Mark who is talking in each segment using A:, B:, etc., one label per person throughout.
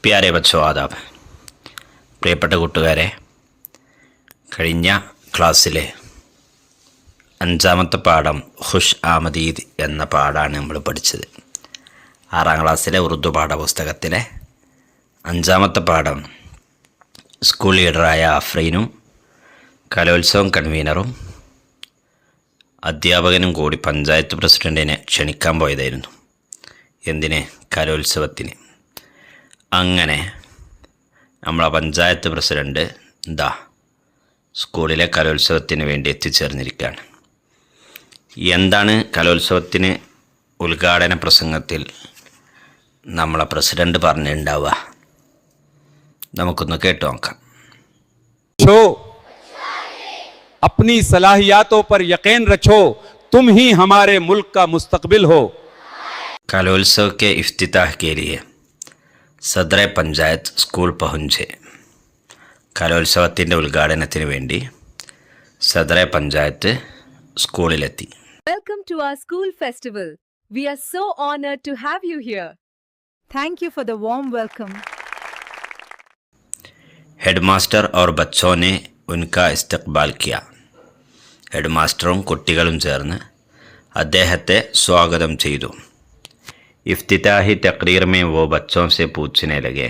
A: പ്യാരെ ബച്ചോ ആദാബ്. പ്രിയപ്പെട്ട കൂട്ടുകാരെ, കഴിഞ്ഞ ക്ലാസ്സിലെ 5ാമത്തെ പാഠം ഖുഷ് ആമദീദ് എന്ന പാഠമാണ് നമ്മൾ പഠിച്ചത്. 6ാം ക്ലാസ്സിലെ ഉറുദു പാഠപുസ്തകത്തിലെ 5ാമത്തെ പാഠം സ്കൂൾ ലീഡറായ അഫ്രീനും കലോത്സവം കൺവീനറും അധ്യാപകനും കൂടി പഞ്ചായത്ത് പ്രസിഡൻറ്റിനെ ക്ഷണിക്കാൻ പോയതായിരുന്നു. എന്തിന്? കലോത്സവത്തിന്. അങ്ങനെ നമ്മളെ പഞ്ചായത്ത് പ്രസിഡൻറ്റ് സ്കൂളിലെ കലോത്സവത്തിന് വേണ്ടി എത്തിച്ചേർന്നിരിക്കുകയാണ്. എന്താണ് കലോത്സവത്തിന് ഉദ്ഘാടന പ്രസംഗത്തിൽ നമ്മളെ പ്രസിഡൻറ്റ് പറഞ്ഞിട്ടുണ്ടാവുക? നമുക്കൊന്ന് കേട്ടു നോക്കാം.
B: अपनी सलाहियातों पर यकीन रखो, तुम ही हमारे मुल्क का मुस्तकबिल हो.
A: कलोत्सव के इफ्तिताह के लिए सदर पंचायत स्कूल पहुँचे. കലോത്സവത്തിൻ്റെ ഉദ്ഘാടനത്തിന് വേണ്ടി സദർ panchayat സ്കൂളിലെത്തി.
C: Welcome to our school festival. We are so honored to have you here.
D: Thank you for the warm welcome.
A: Headmaster और बच्चों ने उनका इस्तकबाल किया. ഹെഡ്മാസ്റ്ററും കുട്ടികളും ചേർന്ന് അദ്ദേഹത്തെ സ്വാഗതം ചെയ്തു. ഇഫ്തിതാഹി തഖ്രീർ में वो बच्चों से पूछने लगे.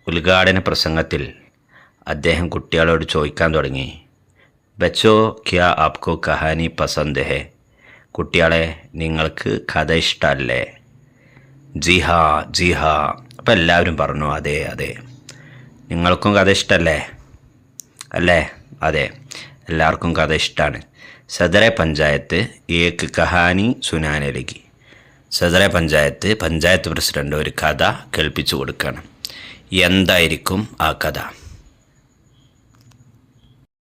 A: ഉദ്ഘാടന പ്രസംഗത്തിൽ അദ്ദേഹം കുട്ടികളോട് ചോദിക്കാൻ തുടങ്ങി. ബച്ചോ ക്യാ ആപ്കോ കഹാനി പസന്ത് ഹെ? കുട്ടികളെ, നിങ്ങൾക്ക് കഥ ഇഷ്ടമല്ലേ? ജി ഹാ ജി ഹാ. അപ്പം എല്ലാവരും പറഞ്ഞു അതെ അതെ. നിങ്ങൾക്കും കഥ ഇഷ്ടമല്ലേ? അല്ലേ? അതെ, എല്ലാവർക്കും കഥ ഇഷ്ടമാണ്. സദർ പഞ്ചായത്ത് ഏക്ക് കഹാനി സുനാനെ ലഗി. സദർ പഞ്ചായത്ത് പ്രസിഡന്റ് ഒരു കഥ കേൾപ്പിച്ചു കൊടുക്കണം. എന്തായിരിക്കും ആ കഥ?